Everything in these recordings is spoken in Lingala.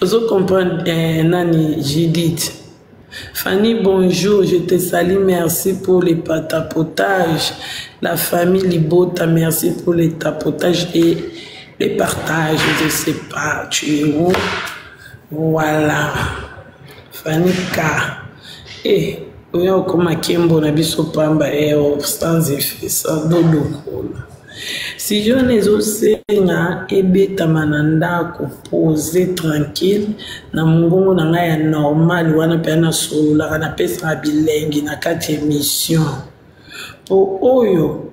Vous comprenez, Nani Judith. Fanny, bonjour, je te salue, merci pour les tapotages. La famille Libota, merci pour les tapotages et les partages. Je ne sais pas, tu es où? Voilà. Fanny K. Et, oui, comme à Kimbo, Nabiso Pamba, et sans effet, sans dodo. Si je ne enseigne ebeta mananda ko poser tranquille na mungongo na ngai ya normal wana pe na solo kana pesa bilengi na kati émission o oyo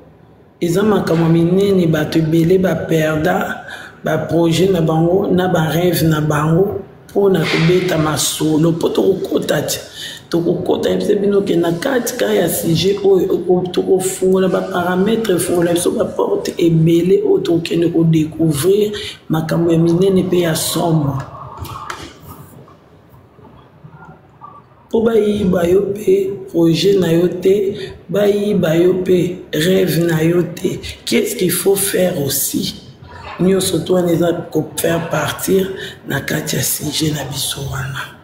ezama kama minene bato belé ba perda ba projet na bango na ba rêve na bango pona kobeta masolo poto kokotati tokokota bino ke na kati ka ya sujet oyo tokofungola ba paramètres fungola biso ba porte ebele oyo tokende ko découvrir makambo ya minene pe ya somo po bayiba yo pe projet na yo te bayiba yo pe rêve na yo te qu'est-ce qu'il faut faire aussi nous surtout on est à faire partir na kati ya sujet na biso wana.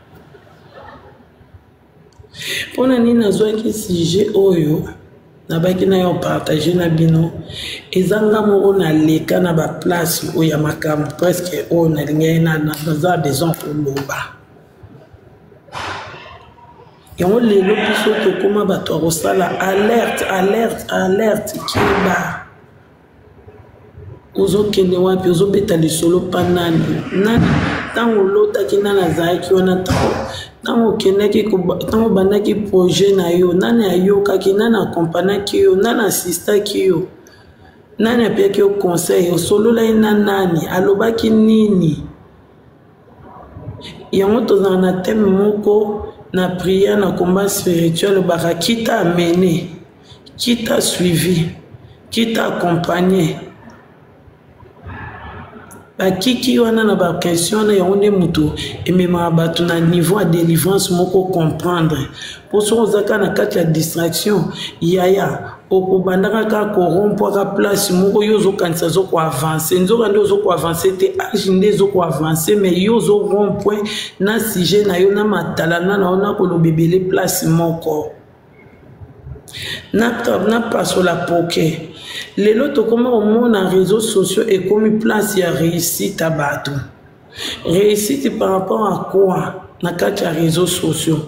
Pour nous, nous avons un sujet oyo na baki na yo partager na bino ezanga moko na leka na ba place oyo ya makambo presque oyo na lingai na za besoin koloba yango lelo biso tokoma bato akosala alerte kiba ozokende wapi ozobeta lisolo pa nani ntango olotaki nani azalaki wana ntango okendaki ntango obandaki projet na yo nani ayokaki nani akompanaki yo nani asistaki yo nani apiaki yo conseil osololaki na nani alobaki nini yango tozala na teme moko na prière na combat spirituel obaka kita amene kita suivi kita accompagné bakiki wana na ba question na yonde mutu emema batu na niveau de délivrance moko comprendre pour so zaka na kati ya distraction yaya okobandaka ka corrompre ka place moko yozo kanisa zo ko avancer nzoka ndo zo ko avancer te aginde zo ko avancer mais yozo rond point na sujet na yo na matalana na ona ko lobebele place moko na passo la poke lelo tokoma omona réseaux sociaux et comme place ya réussite à bato réussite par rapport à quoi na kati ya réseaux sociaux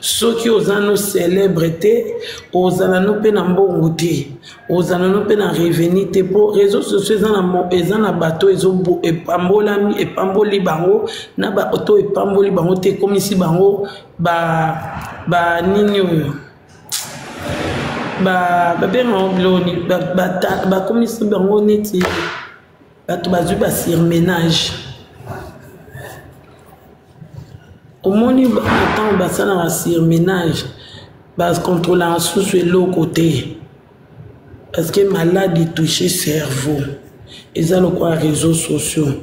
soki ozano célébrité ozana pe na mbongo te ozana pe na revenu te pour réseaux sociaux ezana bato ezobo epamboli bango na ba auto epamboli bango te komisi bango ba nini oyo ba benga bloni ba komisi bango neti bato bazwi ba surménage omoni bato basala ba surménage bas contrôler sous le côté parce que maladie touché cerveau ezalo kwa réseaux sociaux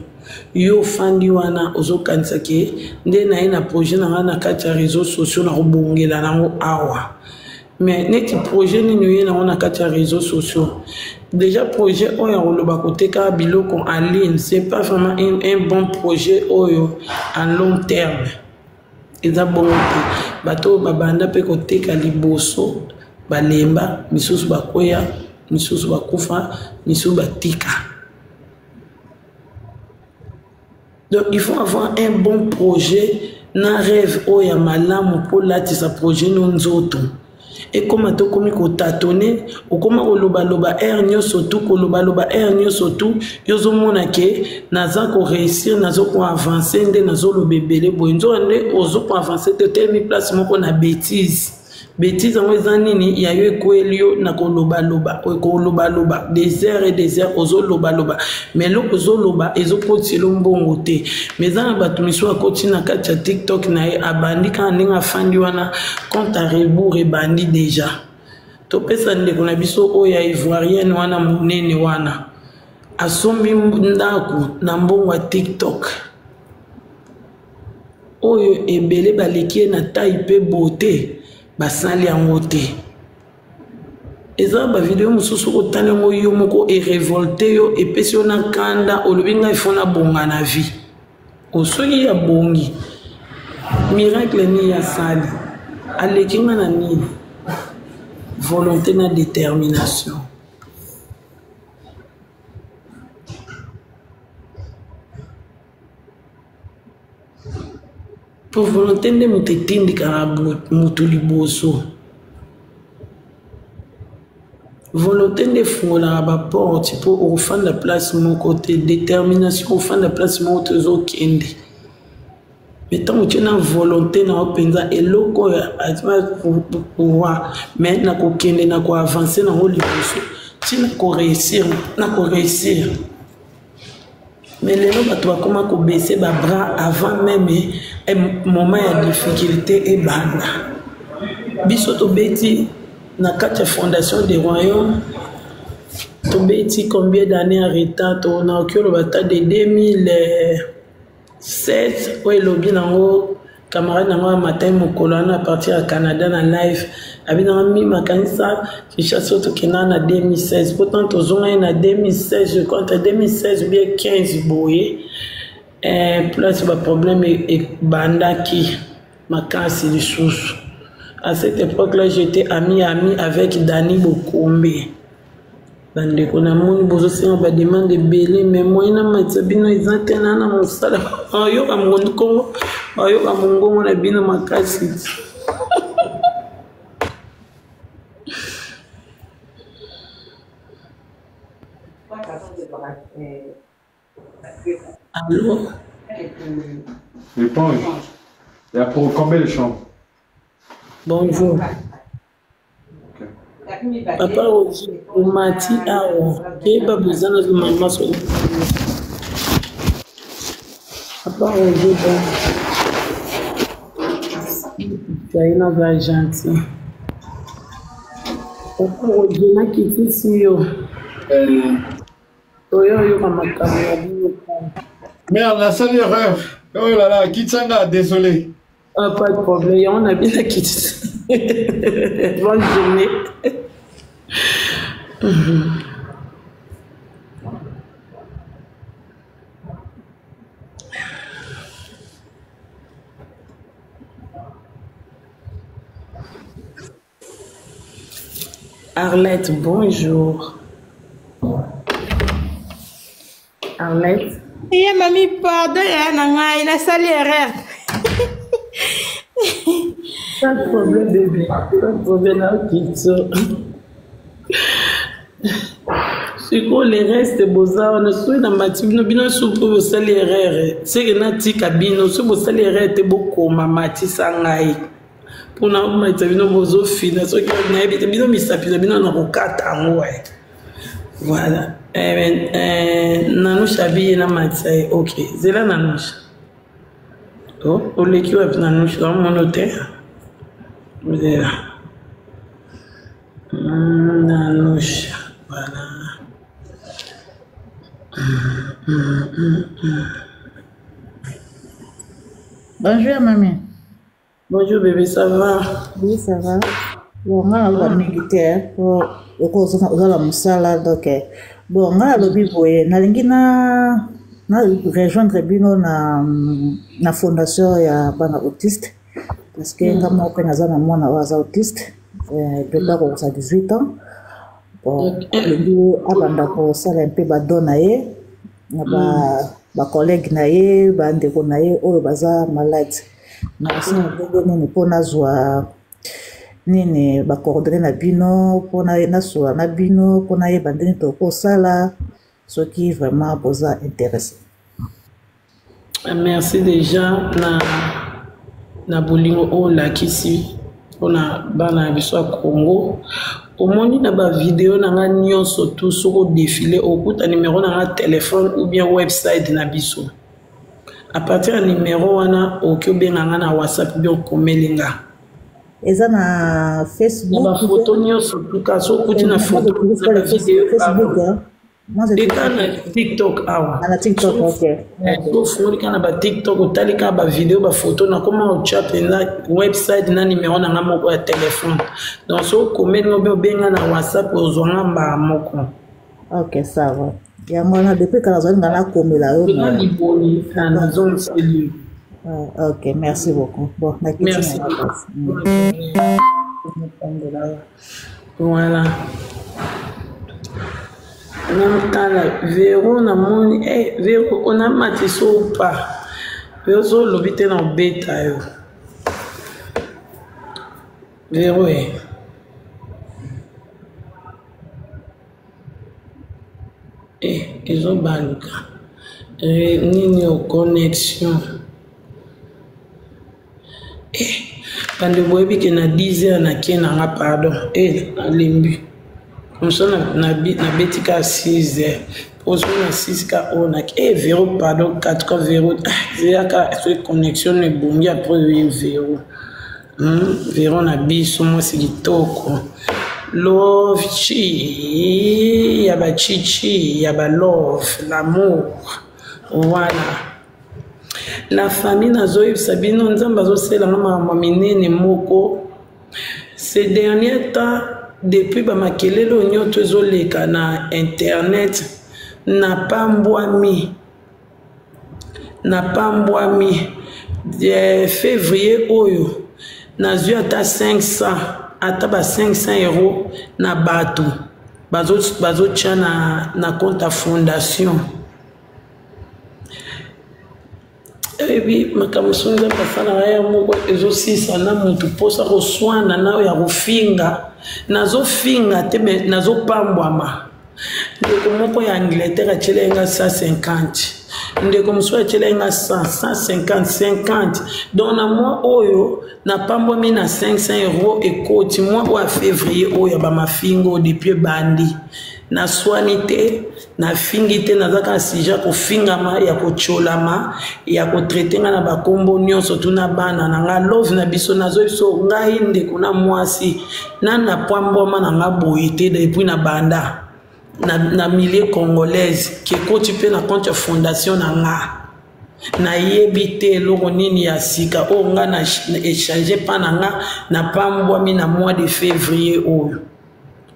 yo fandi wana ozokanisa ke nde na projet na kati ya réseaux sociaux na kobongela nango awa mais neti projet ni nuye na on a quatre réseaux sociaux déjà projet oyo oloba koteka biloko en ligne c'est pas vraiment un bon projet oyo en long terme eza bongo te bato babanda pe koteka liboso balemba misusu bakoya misusu bakufa misusu batika donc il faut avoir un bon projet na rêve oyo malamu pour latisa projet no nzoto. Et comme tu comme ko tâtonner ou comme loba ernyo surtout ko loba ernyo surtout yozo mona ke naza ko réussir nazo ko avancer nde nazo lo bebele bonzo nde ozo ko avancer te temi place moko na bêtise en wezanini ya yo kwelio na ko loba des heures et des heures ozo loba mais lo ozo loba ezo potilo mbongo te mais za batu miso akoti na kati ya TikTok na abandi ka ndinga fandi wana compte à rebours et bandi déjà to pesa ndeko na biso oya ivoirienne wana munene wana asombi ndaku na mbongo wa TikTok oyo ebele baleki na taille pe beauté basali yango te eza ba video mususu otane ngo yo moko e révolté yo epesi yo na kanda olobi ngai fona bonga na vie Osoki ya bongi. Miracle ni ya sali. Alekinga na nini? Volonté na détermination. Pour volonté de mutetindi karabu mutuliboso. Volonté de fongola ba porte pour au fond de la place mon côté détermination au fond de la place mon côté zo kende. Mais tant que tu as volonté na openza eloko pour pouvoir mais na ko kende na ko avancer na liboso. Tu na ko réussir. Mais les gens vont baisser les bras avant même un moment de difficulté et banda. Biso beti na quatre fondation des royaumes. To beti combien d'années en retard? On a occupé le bataille de 2007. Oui, le bien en haut. Camarade nango matin mokolana à partir à Canada na live abina mi makanisa qui chasse auto kena na 2016 pourtant tozonga na 2016 je compte 2016 ou bien 15 boye plus ba problème et bandaki makasi du sous. À cette époque là j'étais ami avec Dani Bokombe. Bande kona moni bozo se ba demande belé mais moi na matsabina izatena na musala ayo amondu kongo ayo amongo na bina makasi. Allô? Réponds. Il y a pour combien de chambres? Bonjour. Papa o mati awo ke ba bezana de mama so. Papa o ba Jaina va gentil. Papa o na kiti siyo. Oyo kama kamera bino. Mais on a sali erreur. Oh là là, Kitsanga, désolé. Ah, pas de problème, on a bien quitté. Bonne journée. Arlette, bonjour. Arlette. Yeah, mamie, pardon, il a sali erreur. Pas de problème, bébé. Pas de problème, c'est quoi les restes boza on a souhaité dans matibino bino soupe au salaire c'est que na tika bino soupe au salaire te beaucoup mamati sangai pour na matibino bozo fina so que na ebite bino misapina bino na kokata ngwe voilà nanusha bi na matsai OK zela nanusha oh oleki wa nanusha dans mon hôtel zela nanusha voilà. Bonjour, mamie. Bonjour, bébé, ça va? Oui, ça va. Bon, on a le militaire pour la musala, donc bon, on a le biboye. Na rejoindre bino na fondation ya bana autiste parce que comme on connaît na mwana wa autiste de là on a 18 ans. Bon, le abanda ko sala un peu badona ye na ba collègue na ye ba ndeko na ye oyo baza malade na sina ndenge nini pona zwa nini ba coordonner na bino pona na so na bino pona ye bandeni to ko sala ce qui vraiment posa intéressé. Merci déjà na bolingo o la kisi pona bana biso Congo. Au moins, na ba vidéo na nga nyonso tout soko défilé au kuta numéro na nga téléphone ou bien website na biso. À partir du numéro wana okobenga nga na WhatsApp bien komelinga. Eza na Facebook. Na ba photo nyonso tout cas so kuti na photo na vidéo Facebook. Moi c'est TikTok awa. Na TikTok OK. So fori kana ba TikTok otalika ba vidéo ba photo na comment chat na website na numéro na nga moko ya téléphone. Donc so komelinga benga na WhatsApp ozonga mba moko. OK, ça va. yango wana depuis kala zali nga nakomela yo na liboni na zone cellule. Ok, merci beaucoup. Bon, merci. Voilà. Véro na moni Véro on a matiso ou pas Véro so lobité na beta yo Véro ils ont baluka nini au connexion bande boyebi ke na 10h na kena nga pardon alembi comme ça na betika à 6h pose na 6k on a Véro pardon 4k Véro zéaka cette connexion ne bongi après Véro Véro na biso moi c'est kitoko love chi yaba chichi yaba love l'amour voilà. La famille nazoïb Sabino Nzambazo c'est la maman minene moko. Ces derniers temps, depuis Bamakele l'oignon tozoleka na internet, n'a pas mbwami. Février oyo, nazu ata 500, ata ba 500 € na batu. Bazo tia na compte à fondation. Et puis, ma camusson de passer à mon aussi, ça n'a mon tout pour ça reçoit nana ya rofinga, nazo finga te mais nazo pambwama. De comme pour Angleterre à Chelenga 150, de comme soit Chelenga 100, 150, 50. Donc na moi oyo na pambwami na 500 € et côté moi ou à février oyo ba ma fingo depuis bandi. Na soinité na fingité na zaka sija ko fingama ya ko cholama ya ko traiter na ba kombo nyonso tuna bana na nga love na biso nazo biso ngai ndeko na mwasi na pwamboma na nga boyité depuis na banda na milieu congolaise qui koti pe na compte fondation na nga na yebite loko nini ya sika o nga na échanger pa na nga na pambwami na mois de février oyo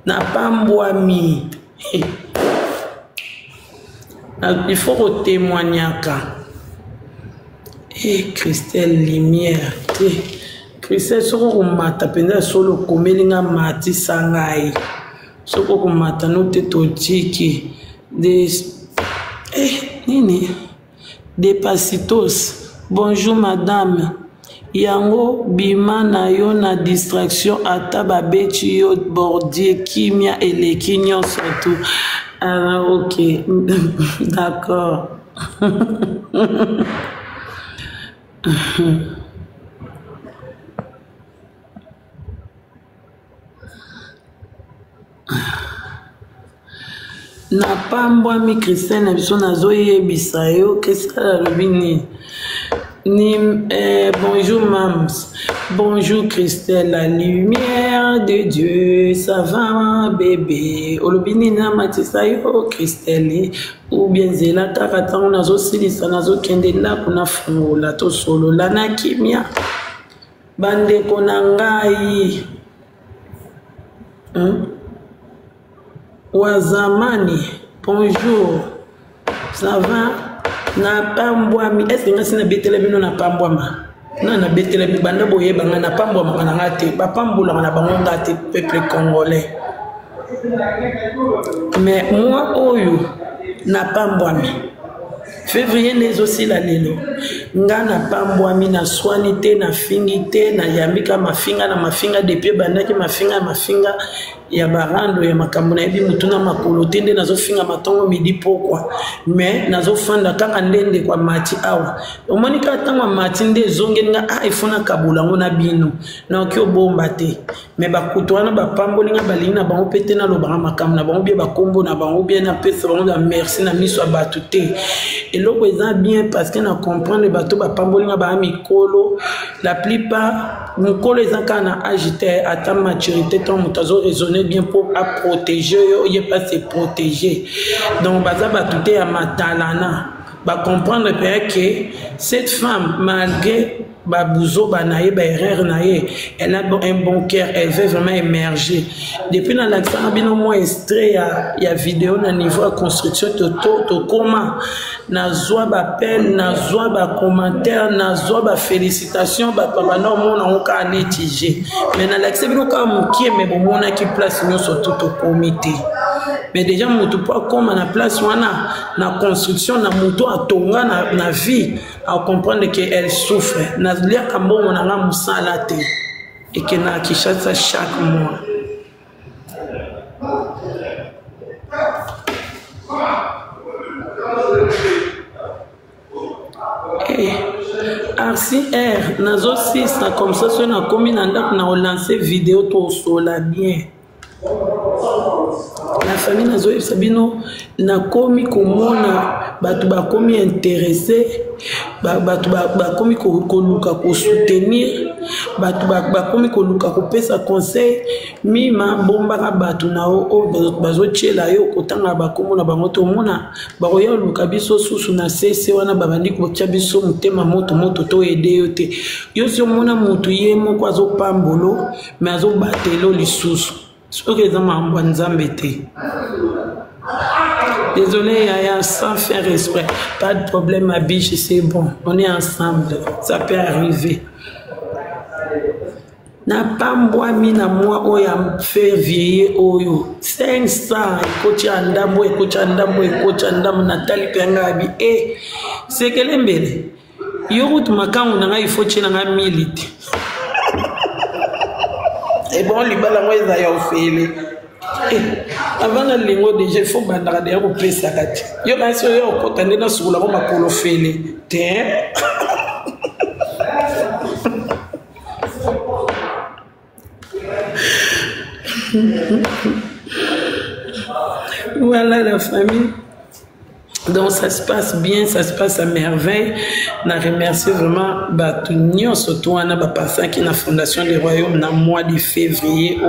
na pambwami. Il faut témoigner. Christelle Lumière. Christelle, soko kumata penda solo komelinga mati sangai. Soko kumata no te totiki. Nini? Des pasitos. Bonjour madame. Yango bima na yo na distraction ata babeti yo bordier kimia eleki nyonso tout. Alors ok, d'accord. Na pambwa mi Christelle na biso nazo yebisa yo Christelle lobini. Bonjour Mams, bonjour Christelle, la lumière de Dieu, ça va bébé. Olobini na matisa yo Christelle, ou bien zela takatang nazo silisa nazo kende na kuna fungola to solo la na kimia. Bande konangai. Wazamani, bonjour, ça va? Na pambwami est-ce que ngasi na betela bino na pambwama na betela bi banda boye banga na pambwama kana ngate ba pambula na bango ngate peuple congolais mais moi oyo na pambwami février les aussi la lelo nga na pambwami na soinité na fingité na yambika mafinga na mafinga depuis bandaki mafinga ya barando ya makambo na yebi mutuna makolo tende nazo finga matongo midi pokwa mais nazo fanda kanga ndende kwa mati awa omonika tangwa mati nde zonge nga ifuna kabula ngona bino na okyo bomba te mais bakutwana ba pamboli nga balina bango pete na lobanga makambo na bango bie bakombo na bango bien na pesa bango da merci na miso abatu te eloko eza bien parce que na comprendre bato ba pamboli nga ba mikolo la plupart mukolo eza kana agité ata maturité tant mutazo raisonner bien pour protéger, il n'est pas se protéger. Donc, baza batute ya matalana. comprendre que cette femme, malgré Babouzo, Banaye, Baerrer, Naye, elle a un bon cœur, elle veut vraiment émerger. Depuis dans l'accent, il y a un extrait, il y a vidéo au niveau de construction, de comment, nazwa appel, nazwa commentaire, nazwa félicitation, papa non, mon on a litigé. Mais dans l'accès, il y a un qui mais bon, on a qui place nous sur tout au comité. Mais déjà, on ne pas comme à la place où on a la construction, na moto à tonga na vie, à comprendre qu'elle souffre. Na lia kambo on a la musalate et que na Kinshasa chaque mois. RCR, nazo 6 comme ça, on a commis dans na lancé vidéo tout sola bien. La famille nazo sabino na komi komona batu ba komi intéressé batu ba komi ko luka ko soutenir batu ba komi ko luka ko pesa conseil mima bomba ka batu na o bazo chela yo kotanga ba komona bango to mona ba ko ya luka biso susu na sese wana babandi ko tia biso mutema moto to aider yo te yo so mona mutu ye moko azo pambolo mais azo batelo lisusu. Désolé Yaya, sans faire exprès, pas de problème ma biche, c'est bon, on est ensemble, ça peut arriver. Na pas moi mina moi oya faire vieillir oyo 500 ekochi andambo Nathalie Pengabi c'est que l'embele yo route makangu nanga il faut tchela nga milite. Et bon, les balles à moi, ils ont fait. Avant la ligne, déjà, il faut bandar derrière au place à gâter. Il y a un seul au côté de la sur la bombe à polo fait. Voilà la famille. Donc ça se passe bien, ça se passe à merveille. Je remercie vraiment Batunio, surtout on a passé qui la fondation des royaumes dans le mois de février.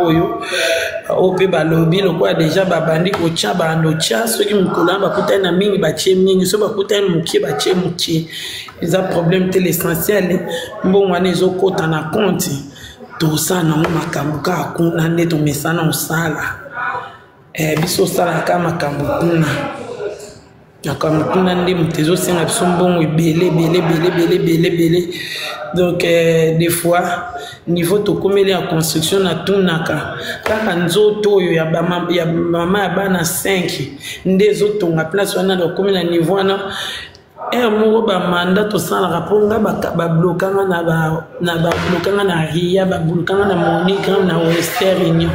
Au Balobi, le quoi déjà babandi kocha bandocha, ceux qui me collent, bakuta na mingi bache mingi, ceux bakuta muki bache muki. Ils ont problème tel essentiel. Bon on est au côté na compte. Tout ça na makamuka kuna neto mesana usala. Biso sala kama kambukuna. Donc des fois niveau to komeli en construction na tunaka kaka nzoto yo ya mama ya bana 5 ndezo tonga place wana do komela niveau na mo ba mandat to sala raponga ba blokanga na blokanga na ria ba blokanga na Monique na Western Union.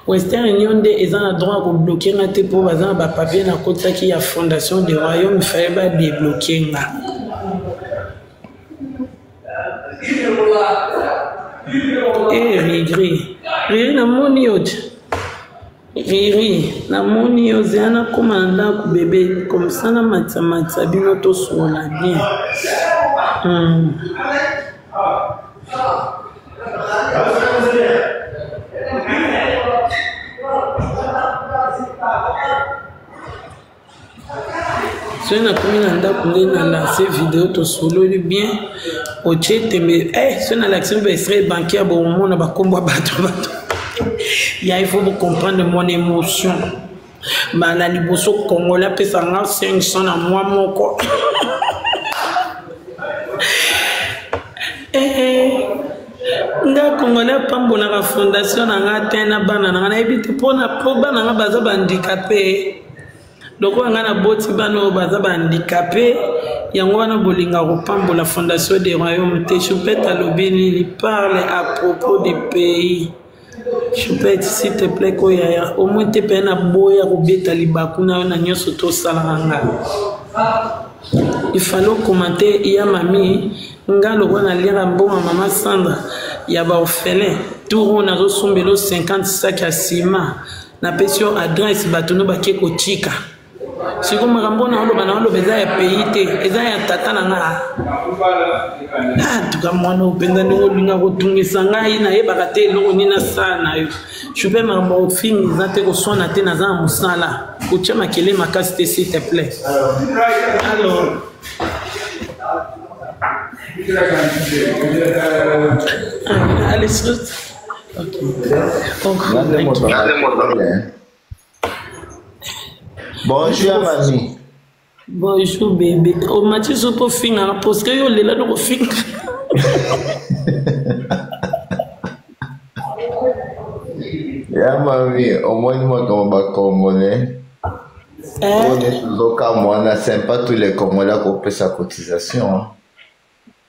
Western Union ils ont le droit de bloquer pour papier na côté qui a fondation des royaumes, il fallait pas débloquer là. Et Riri na moni Riri na moni ozana commandant ku bébé comme ça na matsa bino to sola bien. Si on a commis dans la vidéo, tu solo bien, au chat, mais si on a l'action de extrait bancaire, bon, on a pas combat bateau. Il faut comprendre mon émotion. La liboso congolais peut s'en 500 à moi, mon corps. Nga congolais pas bon la fondation na tena bana na ebite pona bana na baza handicapé. Donc on a boti bano baza handicapé yango wana bolinga kopambo la fondation des royaumes te Choupette alobini il parle à propos des pays. Choupette s'il te plaît ko yaya au moins te pena boya kobeta libakuna na nyoso to salanga. Il fallait commenter il y a mamie ngalo wana lira mbonga mama Sandra ya ba orphelin tout on a reçu 50 sacs à ciment na pension adresse batono bakeko tika Si vous me ramenez on le besoin de payer, et ça y tata nanga. Ah, tu comme moi no penda no linga ko tungisa ngai na yeba te lo nina sana yo. Je vais m'en film zate ko sona te na za musala. Ko chama kele makasi s'il te plaît. Alors allez, bonjour, mamie. Bonjour, bébé. Oh, Mathieu, je peux finir parce que yo là no finir. Ya mamie, au moins moi comme ba congolais. On est toujours comme moi, c'est pas tous les Congolais qui ont sa cotisation.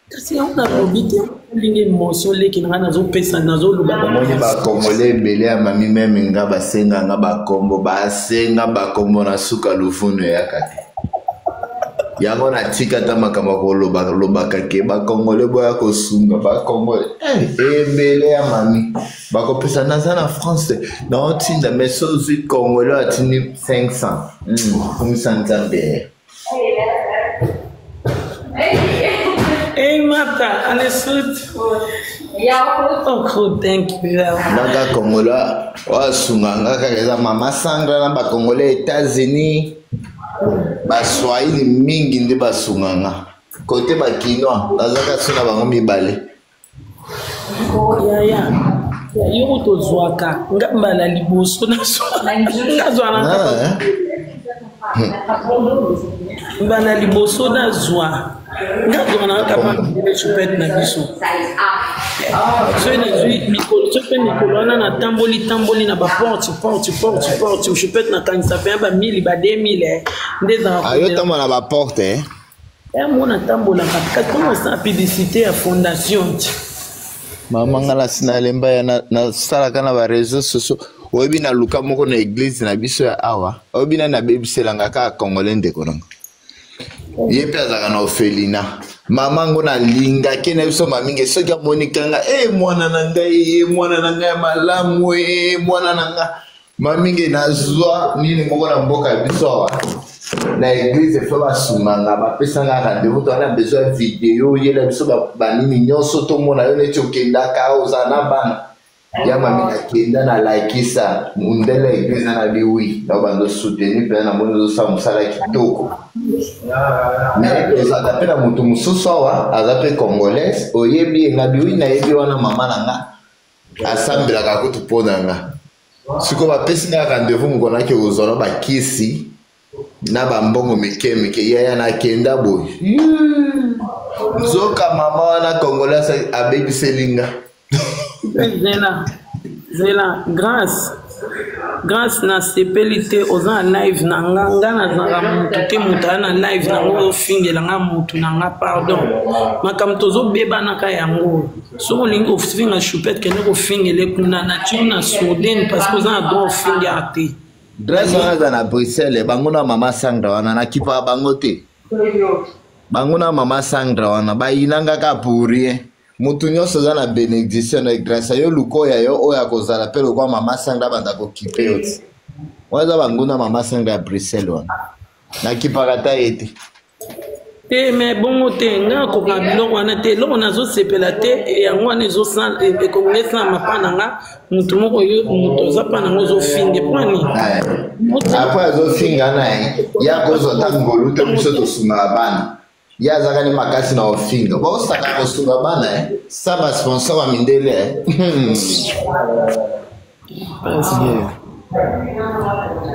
Si on a obité, ligne émotion qui n'a pas pesa nazo luba. Moi ba congolais belé a mami même nga ba senga nga ba kombo ba senga ba kombo na suka lufuno ya kati. Yango na tika ta makamba ko loba kake ba congolais boya ko sunga ba congolais. Belé a mami ba ko pesa na sana France. Non tinda mais sozi congolais atini 500. Comme Santander. Hey, Mata, allez, soute. Oh, thank you. Naga Congola, wa sunganga kaza mama Sandra na ba Congolais États-Unis. Ba Swahili mingi ndi ba sunganga. Côté ba Kinois, nazaka suna bango mibale. Ya. Yo to zwaka, ngambala liboso na zwana. Mbana liboso na zwa. Ngazo na kapana de chupette na biso. So na zui mikolo chupette mikolo na tamboli na ba porte chupette na kanisa pe ba 1000 ba 2000 ndeza. Ayo tamo na ba porte Mona tambola ka comment ça publicité à fondation. Mama ngala sina lemba ya na sala kana ba réseaux sociaux. Oyebi na luka moko na église na biso ya awa. Oyebi na bebiselanga ka congolais ndeko nanga. Ye pe azaka na Ofelina. Mama ngo na linga ke na biso maminge soki amonikanga mwana na ngai malamu mwana na nga maminge nazwa nini moko na mboka biso awa. Na église fe basunganga bapesanga rendez-vous to na besoin vidéo yela biso banini nyonso to mona yo neti okendaka ozana bana. Ya mami na kenda na laikisa mundele église na biwi na bando soutenir pe na mono zo musala kitoko. Mais ezaka pe na mutu mususu awa azape congolaise oyebi nga biwi na yebi wana mama nanga asambelaka kutu pona nga. Siko bapesi nga rendez-vous mukona ke ozona bakisi na bambongo mike yaya na kenda boy. Zoka mama wana congolaise abebiselinga. Zela, grâce na sepelite oza live na nga na zanga mutu te mutu na live na ngo fingela nga mutu na nga pardon makam tozo beba na ka yango so olingi ofinga chupette kene ko fingele kuna na tuna soden parce que oza do finga te dress wana na Bruxelles bango na mama Sandra wana na kipa bango te bango na mama Sandra wana bayinanga ka pourrie. Mutu nyonso za na bénédiction na grâce yo luko ya yo oya kozala pelo kwa mama Sandra banda ko kipe oti. Waza banguna mama Sandra ya Bruxelles wana. Na kipakata ete. Mais bon te nga ko kabilo wana te lo nazo sepela te yango wana zo san e kongresa mapana nga mutu moko yo mutu za pana ngo zo finge kwani. Après zo finga na ya ko zo tangolu te biso to sunga bana. Ya zakani makasi na ofinga. Ba osaka kosunga bana Saba sponsor wa mindele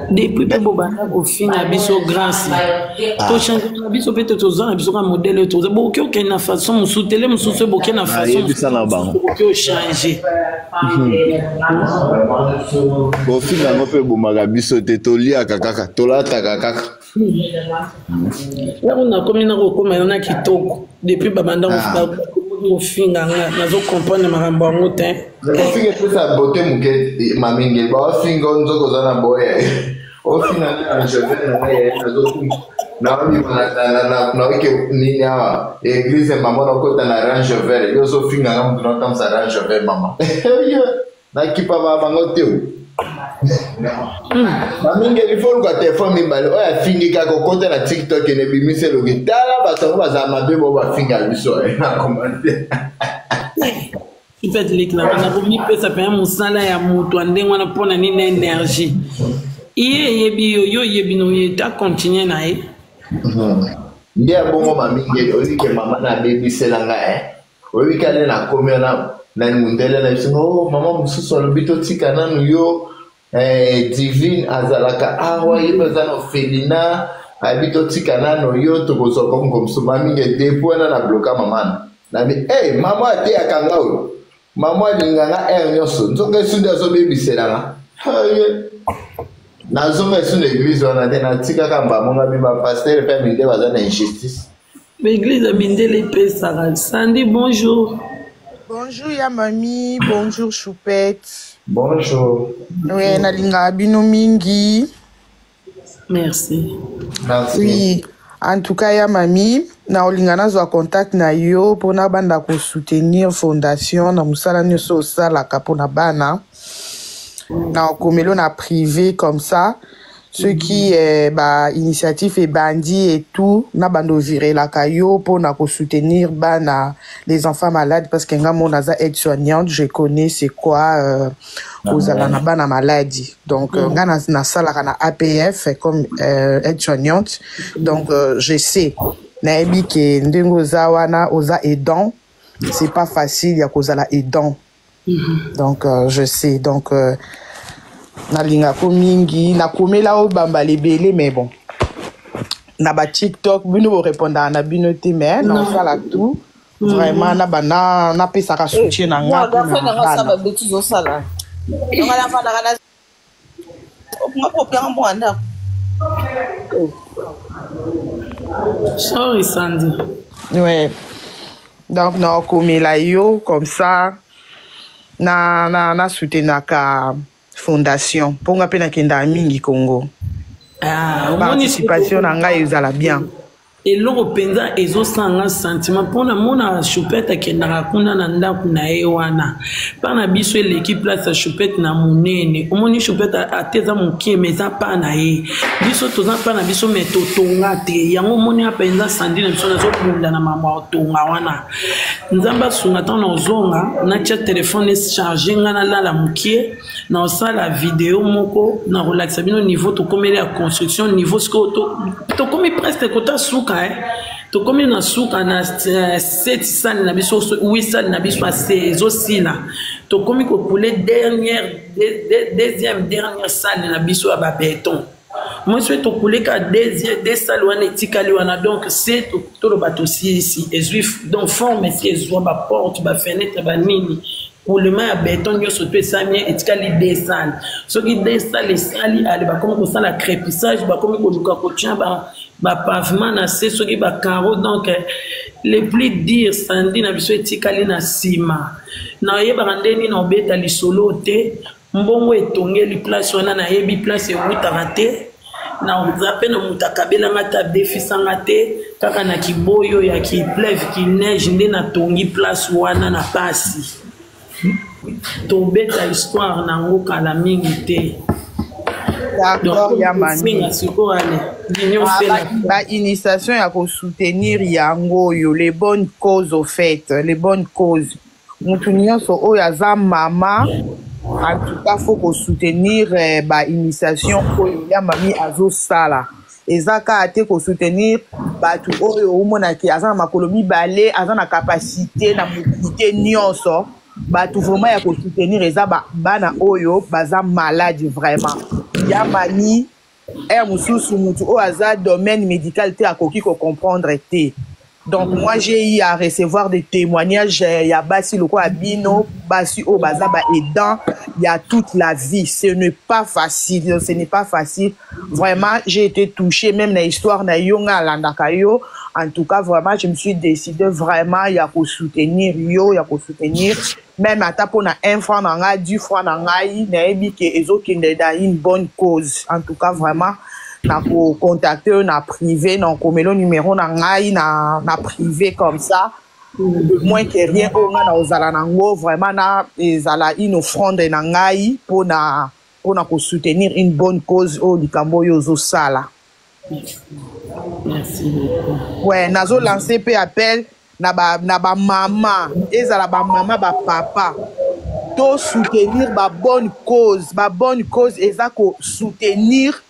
Depuis que Bobana au fin à biso grâce. To changer na biso peut être aux ans biso comme modèle to. Bon que na façon musu tele musu se boké na façon. Que changer. Au fin na pe bomaka biso te to lia kaka to la kaka. Là on a comme na kitoko depuis babanda au finga nazo comprendre makambo yango te. Ofinga pesa bote muke maminge ba ofinga nzoko zana boya. Ofinga na jovene na nazo na wami na wiki nini hawa église mama na kota na range vert yo so finga na mtu na kama range vert mama. Na kipa ba bango teo. Mamingi il faut que téléphone mibale oya fingi ka kokota na TikTok ne bimise lo gitala bato baza mabe bo ba finga biso na commenter. Peut-être les là na ko mi pesa pe musala ya mutu ande ngwana pona ni na énergie. Iye yebi yo yebi no yeta continuer na e. Ndia bongo mamingi oli ke mama na bebise langa Oyi kale na komiona na mundele na biso mama mususu alobito tika nanu yo divine azalaka awa yeba no felina abito tika nanu yo to bozo kongo msuma mingi depo na bloka mama na bi mama ate akanga o mama linganga nyoso nzoka sunda zo bebiselanga na zonga sunda église wana tena tika kamba monga biba pasteur pe minde bazana injustice. L'église a bindé les Sarah. Sandy, bonjour. Bonjour, ya mamie. Bonjour, Choupette. Bonjour. Oui, Nalinga Bino Mingi. Merci. Merci. Oui, en tout cas, ya mamie, na olingana zo contact na yo pour na banda ko soutenir fondation na musala nyoso sala kapona bana. Na komelo na privé comme ça. Ce qui est initiative et bandit et tout, na bando virer la caillou pour na soutenir les enfants malades parce que nga mon aza aide soignante, je connais c'est quoi aux na maladie. Donc nga na sala na APF comme aide soignante. Donc je sais na ebi ke ndengo zawana oza aidant, c'est pas facile ya kozala aidant. Donc je sais donc nalinga ko mingi na komela o bamba lebele mais bon na ba TikTok bino bo répondre na bino te mais na sala tout vraiment na bana na pesa ka soutien na nga na ça va bêtise au sala on va la faire na on va pas en boire. Sorry Sandy. Ouais. Donc na komela yo comme ça na soutenir ka fondation pour nga pena kenda mingi Congo. Participation na nga ezala bien. Et l'eau penza ezo sanga sentiment pona mona Choupette akenda kuna na ndaku na ewana. Pana biso l'équipe place à Choupette na munene. Omoni Choupette ateza mukie meza pana e. Biso toza pana biso metotonga te. Yango moni apenza sandi na biso na zo bunda na mama otonga wana. Nzamba sunga tana ozonga na tia téléphone chargé ngana la mukie na osala vidéo moko na relaxa bino niveau to komele ya construction niveau sko to komi presque kota suka to komi na suka na 7 salles na biso 8 salles na biso à 16 aussi là to komi ko pour les deuxième dernière salle na biso à béton. Moi je suis to couler ka deuxième des salles wana etikali wana donc c'est to le bateau ici et juif donc forme c'est zo ba porte ba fenêtre ba nini pour le main à béton yo surtout ça bien etikali des salles ce qui des salles les salles ali ba comme ça la crépissage ba comme ko luka ko tient ba pavement na c'est ce qui ba carreau donc les plus dire Sandy na biso etikali na sima na yeba ndeni na obeta li solo te mbongo etongeli place wana na yebi place eutaka te na uzape na mutakabela ngata defisa ngate kaka na kiboyo ya ki pleuve ki neige nde na tongi place wana na pasi to beta histoire na ngoka la mingi te. D'accord, ya mani. Ba initiation ya ko soutenir yango yo les bonnes causes au fait, les bonnes causes. Mutu nyonso oyo aza mama en tout cas faut ko soutenir ba initiation oyo ya mami azo sala. Ezaka ate ko soutenir batu oyo umona ki aza na makolomi balé, aza na capacité na mobilité nyonso. Batu vraiment ya ko soutenir eza bana oyo baza malade vraiment. Ya mani mususu mutu o aza domaine médical te akoki ko comprendre te. Donc moi j'ai eu à recevoir des témoignages ya basi loko abino basi o baza ba aidant il y a toute la vie, ce n'est pas facile, vraiment j'ai été touchée même na histoire na yonga landaka yo. En tout cas vraiment je me suis décidé vraiment ya ko soutenir yo, ya ko soutenir même ata pona 1 franc na nga 10 francs na ngai na ebi ke ezokende dans une bonne cause. En tout cas vraiment na ko contacter na privé na komelo numéro na ngai na privé comme ça moins que rien on a na ozala nango vraiment na ezala une offrande na ngai pour na pour soutenir une bonne cause au likambo yozo sala. Merci beaucoup. Ouais, nazo lancé peu appel na ba maman, ezala ba maman ba papa. To soutenir ba bonne cause ezako soutenir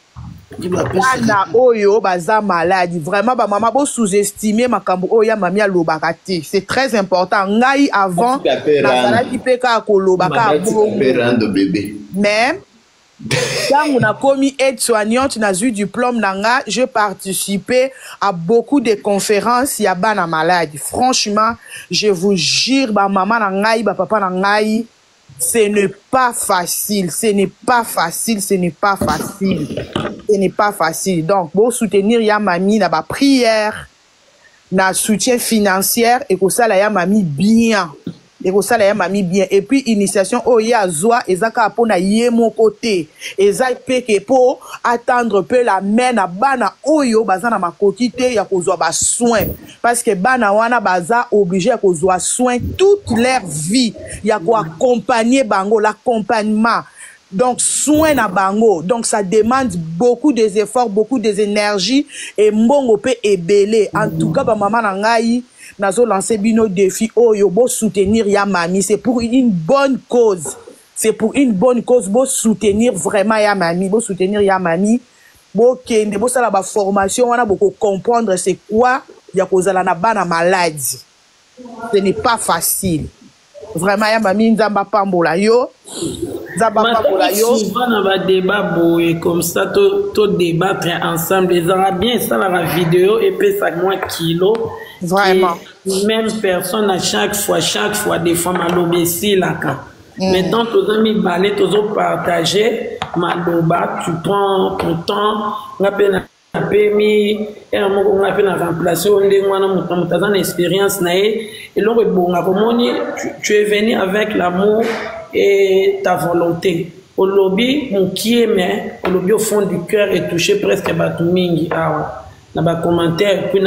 na oyo baza malade. Vraiment ba maman bo sous-estimer makambo oya mami alobaka te. C'est très important. Ngai avant na ki peka ko lobaka bébé. Mais quand on a commis aide-soignante, on a eu diplôme nanga, je participais à beaucoup de conférences, il y a bana malade. Franchement, je vous jure, ba maman nangai, ba papa nangai, ce n'est pas facile, ce n'est pas facile, ce n'est pas facile, ce n'est pas facile. Donc, pour soutenir ya mami, na ba prière, na soutien financier, et que ça la ya mami bien. Et que ça la mami bien. Et puis initiation oya zoa ezaka pona ye mon côté. Ezai peke po attendre peu la main na bana oyo baza na makokite ya kozwa ba soin. Parce que bana wana baza obligé ya kozwa soin toute leur vie. Ya ko accompagner bango, l'accompagnement. Donc soin na bango. Donc ça demande beaucoup des efforts, beaucoup des énergies et mbongo pe ebele. En tout cas ba maman na ngai nazo lancer bino défi oyo bo soutenir ya mami, c'est pour une bonne cause. C'est pour une bonne cause, bo soutenir vraiment ya mami, bo soutenir ya mami, bo kende bo sala ba formation wana bo comprendre c'est quoi ya kozala na bana maladie. Ce n'est pas facile. Vraiment ya mami nzamba pambola yo. Souvent on va débattre comme ça, tout débattre ensemble. Les Arabiens, ça la vidéo et puis ça moins kilo. Vraiment. Et même personne à chaque fois, des fois, malobési là quand. Maintenant, tous amis balais, tous partager, maloba, tu prends ton temps, on appelle un permis, et on appelle un remplacement, on a une expérience, et là, tu es venu avec l'amour et ta volonté. Au lobby, mon qui aimait, au lobby au fond du cœur est touché presque à Batumingi. Dans les commentaires, puis